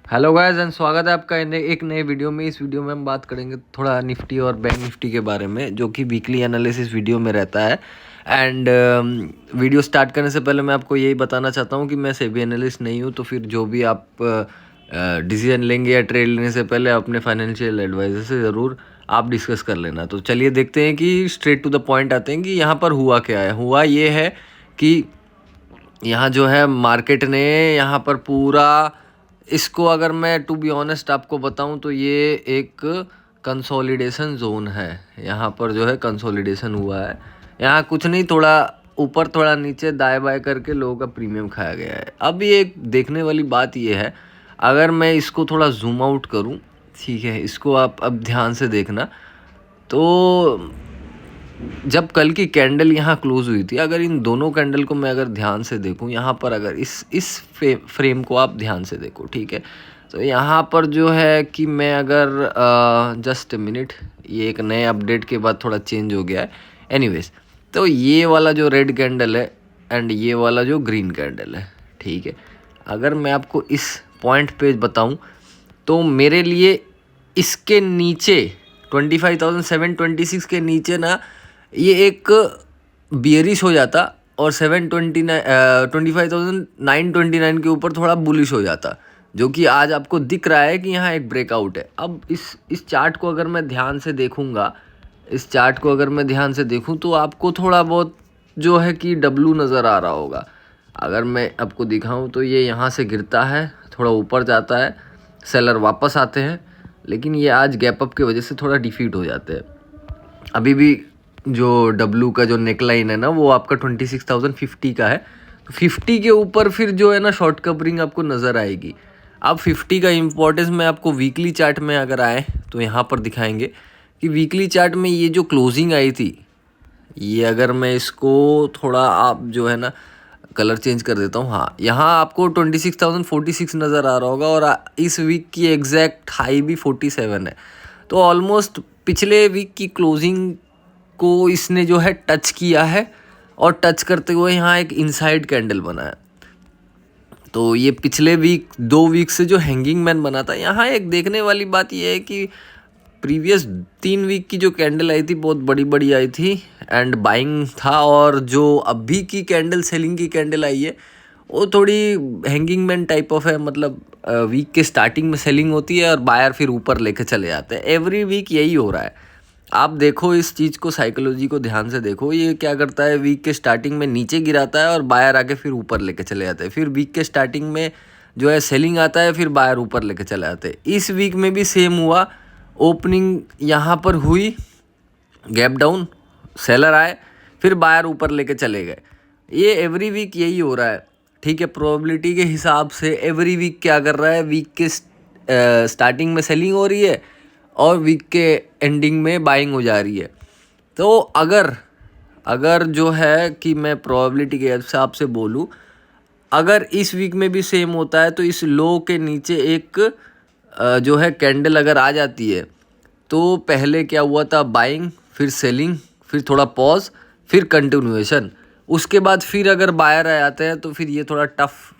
Hello guys and स्वागत है आपका एक नए वीडियो में। इस वीडियो में हम बात करेंगे थोड़ा निफ्टी और बैंक निफ्टी के बारे में, जो कि वीकली एनालिसिस वीडियो में रहता है। एंड वीडियो स्टार्ट करने से पहले मैं आपको यही बताना चाहता हूँ कि मैं सेबी एनालिस्ट नहीं हूँ, तो फिर जो भी आप डिसीजन लेंगे या ट्रेड लेने से पहले अपने फाइनेंशियल एडवाइजर से ज़रूर आप डिस्कस कर लेना। तो चलिए देखते हैं कि स्ट्रेट टू द पॉइंट आते हैं कि यहाँ पर हुआ क्या है। हुआ ये है कि यहाँ जो है मार्केट ने यहाँ पर पूरा इसको, अगर मैं टू बी ऑनेस्ट आपको बताऊं तो ये एक कंसोलिडेशन जोन है। यहाँ पर जो है कंसोलिडेशन हुआ है, यहाँ कुछ नहीं, थोड़ा ऊपर थोड़ा नीचे दाएं बाएं करके लोगों का प्रीमियम खाया गया है। अब ये एक देखने वाली बात ये है, अगर मैं इसको थोड़ा जूम आउट करूं, ठीक है, इसको आप अब ध्यान से देखना। तो जब कल की कैंडल यहाँ क्लोज हुई थी, अगर इन दोनों कैंडल को मैं अगर ध्यान से देखूँ, यहाँ पर अगर इस फ्रेम को आप ध्यान से देखो, ठीक है, तो यहाँ पर जो है कि मैं अगर जस्ट मिनट, ये एक नए अपडेट के बाद थोड़ा चेंज हो गया है। एनीवेज, तो ये वाला जो रेड कैंडल है एंड ये वाला जो ग्रीन कैंडल है, ठीक है, अगर मैं आपको इस पॉइंट पे बताऊँ तो मेरे लिए इसके नीचे 25,726 के नीचे ना ये एक बियरिश हो जाता और 25,929 के ऊपर थोड़ा बुलिश हो जाता, जो कि आज आपको दिख रहा है कि यहाँ एक ब्रेकआउट है। अब इस चार्ट को अगर मैं ध्यान से देखूँगा, इस चार्ट को अगर मैं ध्यान से देखूँ तो आपको थोड़ा बहुत जो है कि डब्लू नज़र आ रहा होगा। अगर मैं आपको दिखाऊँ तो ये यहाँ से गिरता है, थोड़ा ऊपर जाता है, सेलर वापस आते हैं, लेकिन ये आज गैप अप की वजह से थोड़ा डिफीट हो जाते हैं। अभी भी जो डब्लू का जो नेकलाइन है ना, वो आपका 26,050 का है। तो 50 के ऊपर फिर जो है ना शॉर्ट कवरिंग आपको नज़र आएगी। अब 50 का इम्पोर्टेंस मैं आपको वीकली चार्ट में अगर आए तो यहाँ पर दिखाएंगे कि वीकली चार्ट में ये जो क्लोजिंग आई थी, ये अगर मैं इसको थोड़ा आप जो है ना कलर चेंज कर देता हूँ, हाँ, यहाँ आपको 26,046 नज़र आ रहा होगा और इस वीक की एग्जैक्ट हाई भी 47 है। तो ऑलमोस्ट पिछले वीक की क्लोजिंग को इसने जो है टच किया है और टच करते हुए यहाँ एक इनसाइड कैंडल बना है। तो ये पिछले वीक 2 वीक से जो हैंगिंग मैन बना था, यहाँ एक देखने वाली बात ये है कि प्रीवियस 3 वीक की जो कैंडल आई थी बहुत बड़ी बड़ी आई थी एंड बाइंग था, और जो अभी की कैंडल सेलिंग की कैंडल आई है वो थोड़ी हैंगिंग मैन टाइप ऑफ है। मतलब वीक के स्टार्टिंग में सेलिंग होती है और बायर फिर ऊपर लेके चले जाते हैं। एवरी वीक यही हो रहा है। आप देखो इस चीज़ को, साइकोलॉजी को ध्यान से देखो, ये क्या करता है, वीक के स्टार्टिंग में नीचे गिराता है और बायर आके फिर ऊपर लेके चले जाते हैं। फिर वीक के स्टार्टिंग में जो है सेलिंग आता है, फिर बायर ऊपर लेके चले जाते हैं। इस वीक में भी सेम हुआ। ओपनिंग यहाँ पर हुई, गैप डाउन, सेलर आए, फिर बायर ऊपर लेके चले गए। ये एवरी वीक यही हो रहा है, ठीक है। प्रोबेबिलिटी के हिसाब से एवरी वीक क्या कर रहा है, वीक के स्टार्टिंग में सेलिंग हो रही है और वीक के एंडिंग में बाइंग हो जा रही है। तो अगर जो है कि मैं प्रोबेबिलिटी के हिसाब से बोलूँ, अगर इस वीक में भी सेम होता है तो इस लो के नीचे एक जो है कैंडल अगर आ जाती है, तो पहले क्या हुआ था, बाइंग, फिर सेलिंग, फिर थोड़ा पॉज, फिर कंटिन्यूएशन, उसके बाद फिर अगर बायर आ जाते हैं तो फिर ये थोड़ा टफ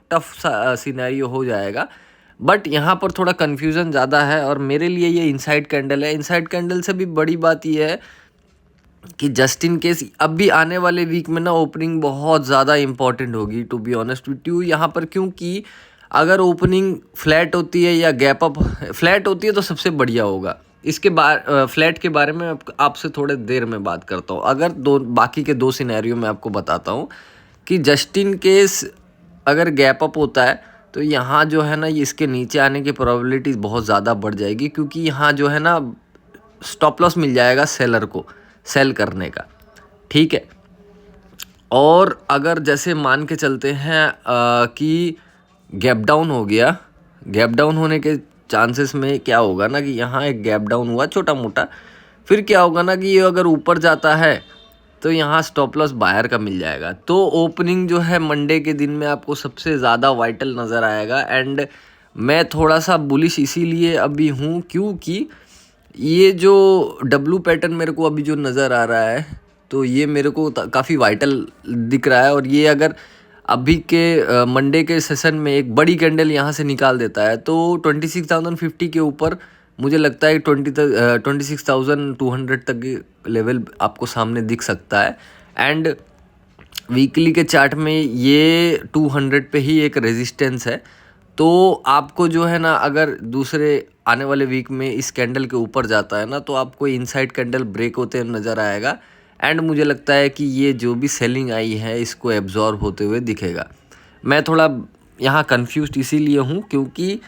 सिनेरियो हो जाएगा। बट यहाँ पर थोड़ा कन्फ्यूज़न ज़्यादा है और मेरे लिए ये इनसाइड कैंडल है। इनसाइड कैंडल से भी बड़ी बात ये है कि जस्ट इन केस अब भी आने वाले वीक में ना ओपनिंग बहुत ज़्यादा इंपॉर्टेंट होगी, to be honest with you यहाँ पर। क्योंकि अगर ओपनिंग फ्लैट होती है या गैप अप फ्लैट होती है तो सबसे बढ़िया होगा। इसके फ्लैट के बारे में आपसे थोड़े देर में बात करता हूँ। अगर बाकी के 2 सिनेरियो मैं आपको बताता हूँ कि जस्ट इन केस अगर गैप अप होता है तो यहाँ जो है ना ये इसके नीचे आने की प्रोबेबिलिटी बहुत ज़्यादा बढ़ जाएगी, क्योंकि यहाँ जो है ना स्टॉप लॉस मिल जाएगा सेलर को सेल करने का, ठीक है। और अगर जैसे मान के चलते हैं कि गैप डाउन हो गया, गैप डाउन होने के चांसेस में क्या होगा ना कि यहाँ एक गैप डाउन हुआ छोटा मोटा, फिर क्या होगा ना कि ये अगर ऊपर जाता है तो यहाँ स्टॉप लॉस बायर का मिल जाएगा। तो ओपनिंग जो है मंडे के दिन में आपको सबसे ज़्यादा वाइटल नज़र आएगा। एंड मैं थोड़ा सा बुलिश इसीलिए अभी हूँ क्योंकि ये जो डब्लू पैटर्न मेरे को अभी जो नज़र आ रहा है, तो ये मेरे को काफ़ी वाइटल दिख रहा है। और ये अगर अभी के मंडे के सेशन में एक बड़ी कैंडल यहाँ से निकाल देता है तो 26,050 के ऊपर मुझे लगता है 26,200 तक की लेवल आपको सामने दिख सकता है। एंड वीकली के चार्ट में ये 200 पे ही एक रेजिस्टेंस है। तो आपको जो है ना, अगर दूसरे आने वाले वीक में इस कैंडल के ऊपर जाता है ना, तो आपको इनसाइड कैंडल ब्रेक होते नज़र आएगा। एंड मुझे लगता है कि ये जो भी सेलिंग आई है इसको एब्जॉर्ब होते हुए दिखेगा। मैं थोड़ा यहाँ कंफ्यूज्ड इसीलिए हूँ क्योंकि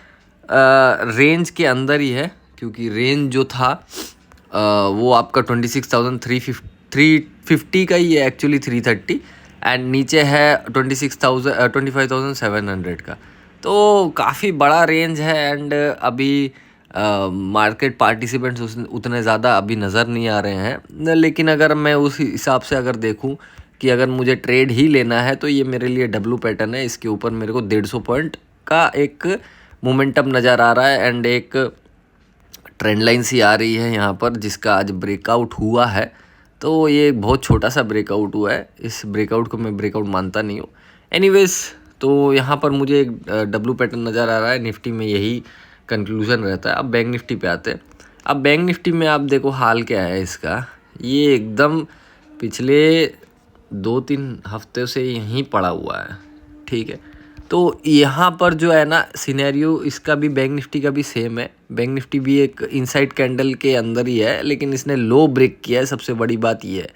रेंज के अंदर ही है, क्योंकि रेंज जो था वो आपका 26,350 का ही है एक्चुअली, 330, एंड नीचे है 25,700 का। तो काफ़ी बड़ा रेंज है। एंड अभी मार्केट पार्टिसिपेंट्स उतने ज़्यादा अभी नज़र नहीं आ रहे हैं। लेकिन अगर मैं उस हिसाब से अगर देखूं कि अगर मुझे ट्रेड ही लेना है तो ये मेरे लिए डब्लू पैटर्न है। इसके ऊपर मेरे को 150 पॉइंट का एक मोमेंटम नज़र आ रहा है एंड एक ट्रेंड लाइन सी आ रही है यहाँ पर, जिसका आज ब्रेकआउट हुआ है। तो ये एक बहुत छोटा सा ब्रेकआउट हुआ है, इस ब्रेकआउट को मैं ब्रेकआउट मानता नहीं हूँ। एनीवेज, तो यहाँ पर मुझे एक डब्लू पैटर्न नज़र आ रहा है। निफ्टी में यही कंक्लूजन रहता है। अब बैंक निफ्टी पे आते हैं। अब बैंक निफ्टी में आप देखो हाल क्या है इसका, ये एकदम पिछले 2-3 हफ्ते से यहीं पड़ा हुआ है, ठीक है। तो यहाँ पर जो है ना सिनेरियो, इसका भी बैंक निफ्टी का भी सेम है। बैंक निफ्टी भी एक इनसाइड कैंडल के अंदर ही है, लेकिन इसने लो ब्रेक किया है। सबसे बड़ी बात ये है,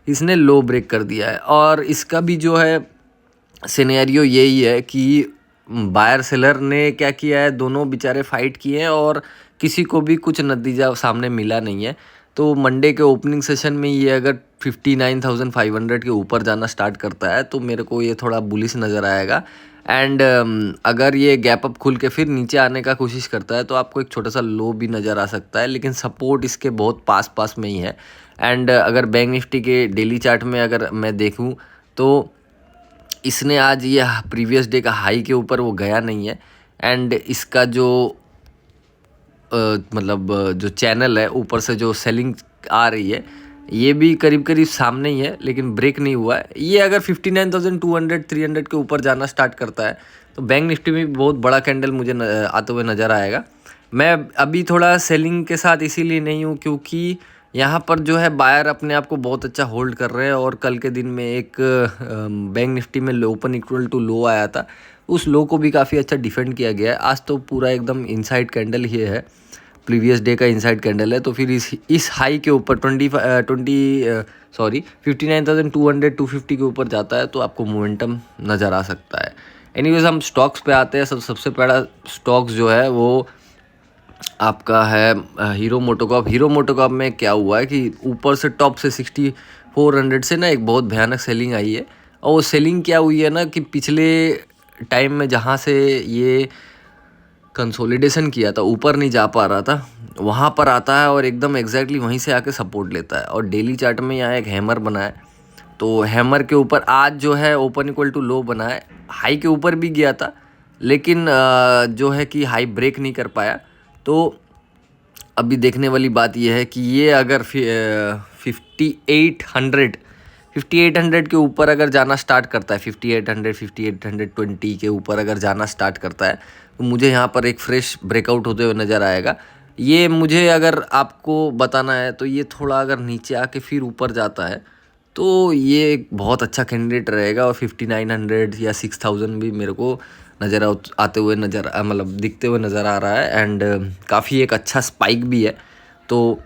इसने लो ब्रेक कर दिया है। और इसका भी जो है सिनेरियो यही है कि बायर सेलर ने क्या किया है, दोनों बेचारे फाइट किए हैं और किसी को भी कुछ नतीजा सामने मिला नहीं है। तो मंडे के ओपनिंग सेशन में ये अगर 59,500 के ऊपर जाना स्टार्ट करता है तो मेरे को ये थोड़ा बुलिश नज़र आएगा। एंड अगर ये गैप अप खुल के फिर नीचे आने का कोशिश करता है तो आपको एक छोटा सा लो भी नज़र आ सकता है, लेकिन सपोर्ट इसके बहुत पास में ही है। एंड अगर बैंक निफ्टी के डेली चार्ट में अगर मैं देखूं तो इसने आज ये प्रीवियस डे का हाई के ऊपर वो गया नहीं है। एंड इसका जो जो चैनल है ऊपर से जो सेलिंग आ रही है, ये भी करीब सामने ही है, लेकिन ब्रेक नहीं हुआ है। ये अगर 59,200 300 के ऊपर जाना स्टार्ट करता है तो बैंक निफ्टी में भी बहुत बड़ा कैंडल मुझे आते हुए नज़र आएगा। मैं अभी थोड़ा सेलिंग के साथ इसीलिए नहीं हूँ क्योंकि यहाँ पर जो है बायर अपने आप को बहुत अच्छा होल्ड कर रहे हैं। और कल के दिन में एक बैंक निफ्टी में ओपन इक्वल टू लो आया था, उस लो को भी काफ़ी अच्छा डिफेंड किया गया है। आज तो पूरा एकदम इनसाइड कैंडल ही है, प्रीवियस डे का इनसाइड कैंडल है। तो फिर इस हाई के ऊपर 59,200 250 के ऊपर जाता है तो आपको मोमेंटम नज़र आ सकता है। एनीवेज, हम स्टॉक्स पे आते हैं। सबसे पहला स्टॉक्स जो है वो आपका है हीरो मोटोकॉर्प। हीरो मोटोकॉर्प में क्या हुआ है कि ऊपर से टॉप से 6400 से ना एक बहुत भयानक सेलिंग आई है। और वो सेलिंग क्या हुई है ना कि पिछले टाइम में जहाँ से ये कंसोलिडेशन किया था, ऊपर नहीं जा पा रहा था, वहाँ पर आता है और एकदम एग्जैक्टली वहीं से आके सपोर्ट लेता है। और डेली चार्ट में यहाँ एक हैमर बना है, तो हैमर के ऊपर आज जो है ओपन इक्वल टू लो बना है। हाई के ऊपर भी गया था, लेकिन जो है कि हाई ब्रेक नहीं कर पाया। तो अभी देखने वाली बात यह है कि ये अगर 5800 के ऊपर अगर जाना स्टार्ट करता है, 5820 के ऊपर अगर जाना स्टार्ट करता है तो मुझे यहाँ पर एक फ्रेश ब्रेकआउट होते हुए नज़र आएगा। ये मुझे अगर आपको बताना है तो ये थोड़ा अगर नीचे आके फिर ऊपर जाता है तो ये एक बहुत अच्छा कैंडिडेट रहेगा। और 5900 या 6000 भी मेरे को नज़र आते हुए दिखते हुए नज़र आ रहा है। एंड काफ़ी एक अच्छा स्पाइक भी है। तो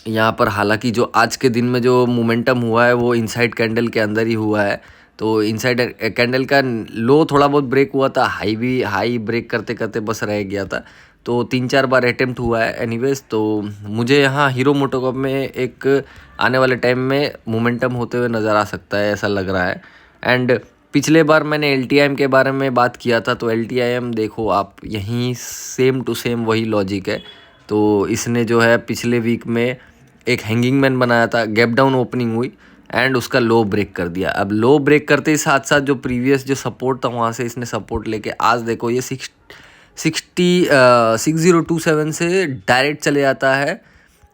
यहाँ पर हालांकि जो आज के दिन में जो मोमेंटम हुआ है वो इनसाइड कैंडल के अंदर ही हुआ है। तो इनसाइड कैंडल का लो थोड़ा बहुत ब्रेक हुआ था, हाई ब्रेक करते करते बस रह गया था। तो 3-4 बार अटेम्प्ट हुआ है। एनीवेज, तो मुझे यहाँ हीरो मोटोकॉर्प में एक आने वाले टाइम में मोमेंटम होते हुए नज़र आ सकता है, ऐसा लग रहा है। एंड पिछले बार मैंने LTIM के बारे में बात किया था, तो LTIM देखो आप, यहीं सेम टू सेम वही लॉजिक है। तो इसने जो है पिछले वीक में एक हैंगिंग मैन बनाया था, गैप डाउन ओपनिंग हुई एंड उसका लो ब्रेक कर दिया। अब लो ब्रेक करते ही साथ साथ जो प्रीवियस जो सपोर्ट था वहाँ से इसने सपोर्ट लेके आज देखो ये 6027 से डायरेक्ट चले जाता है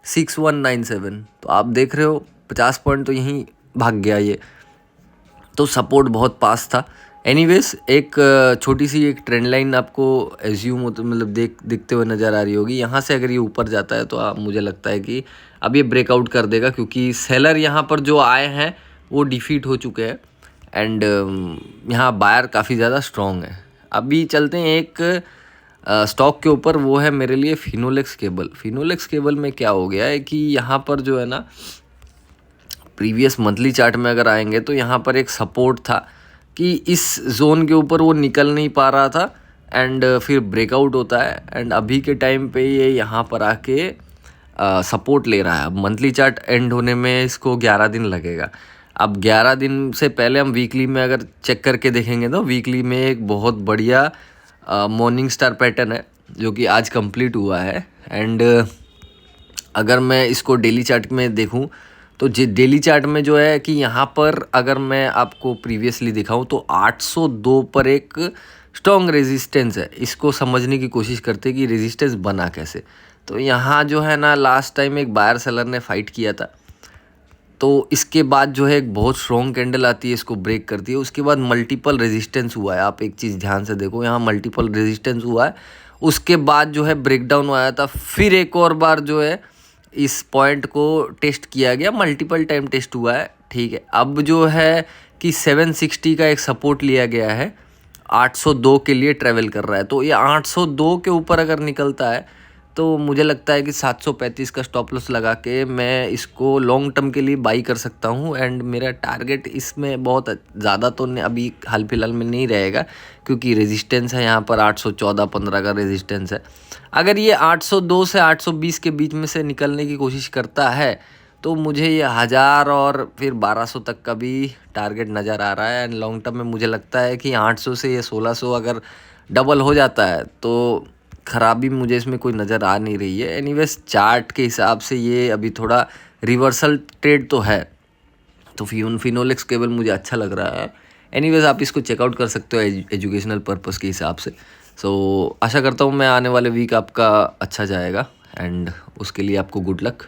6197। तो आप देख रहे हो 50 पॉइंट तो यहीं भाग गया ये। तो सपोर्ट बहुत पास था। एनीवेज एक छोटी सी एक ट्रेंड लाइन आपको एज्यूम होते मतलब दिखते हुए नज़र आ रही होगी। यहाँ से अगर ये ऊपर जाता है तो आप मुझे लगता है कि अब ये ब्रेकआउट कर देगा, क्योंकि सेलर यहाँ पर जो आए हैं वो डिफीट हो चुके हैं एंड यहाँ बायर काफ़ी ज़्यादा स्ट्रॉन्ग है। अभी चलते हैं एक स्टॉक के ऊपर, वो है मेरे लिए फिनोलेक्स केबल। फिनोलेक्स केबल में क्या हो गया है कि यहाँ पर जो है ना प्रीवियस मंथली चार्ट में अगर आएंगे तो यहाँ पर एक सपोर्ट था कि इस जोन के ऊपर वो निकल नहीं पा रहा था एंड फिर ब्रेकआउट होता है एंड अभी के टाइम पे ये यहाँ पर आके सपोर्ट ले रहा है। अब मंथली चार्ट एंड होने में इसको 11 दिन लगेगा। अब 11 दिन से पहले हम वीकली में अगर चेक करके देखेंगे तो वीकली में एक बहुत बढ़िया मॉर्निंग स्टार पैटर्न है जो कि आज कंप्लीट हुआ है एंड अगर मैं इसको डेली चार्ट में देखूं तो डेली चार्ट में जो है कि यहाँ पर अगर मैं आपको प्रीवियसली दिखाऊं तो 802 पर एक स्ट्रॉन्ग रेजिस्टेंस है। इसको समझने की कोशिश करते कि रेजिस्टेंस बना कैसे। तो यहाँ जो है ना लास्ट टाइम एक बायर सेलर ने फाइट किया था, तो इसके बाद जो है एक बहुत स्ट्रॉन्ग कैंडल आती है, इसको ब्रेक करती है। उसके बाद मल्टीपल रेजिस्टेंस हुआ है। आप एक चीज़ ध्यान से देखो, यहाँ मल्टीपल रेजिस्टेंस हुआ है, उसके बाद जो है ब्रेकडाउन आया था, फिर एक और बार जो है इस पॉइंट को टेस्ट किया गया, मल्टीपल टाइम टेस्ट हुआ है, ठीक है। अब जो है कि 760 का एक सपोर्ट लिया गया है, 802 के लिए ट्रैवल कर रहा है। तो ये 802 के ऊपर अगर निकलता है तो मुझे लगता है कि 735 का स्टॉप लॉस लगा के मैं इसको लॉन्ग टर्म के लिए बाई कर सकता हूँ एंड मेरा टारगेट इसमें बहुत ज़्यादा तो अभी हाल फिलहाल में नहीं रहेगा, क्योंकि रेजिस्टेंस है यहाँ पर 814-15 का रेजिस्टेंस है। अगर ये 802 से 820 के बीच में से निकलने की कोशिश करता है तो मुझे ये 1000 और फिर 1200 तक का भी टारगेट नज़र आ रहा है एंड लॉन्ग टर्म में मुझे लगता है कि 800 से ये 1600 अगर डबल हो जाता है तो ख़राबी मुझे इसमें कोई नज़र आ नहीं रही है। एनीवेज चार्ट के हिसाब से ये अभी थोड़ा रिवर्सल ट्रेड तो है, तो फिनोलेक्स केबल मुझे अच्छा लग रहा है। एनीवेज आप इसको चेकआउट कर सकते हो एजुकेशनल पर्पस के हिसाब से। सो आशा करता हूँ मैं आने वाले वीक आपका अच्छा जाएगा एंड उसके लिए आपको गुड लक।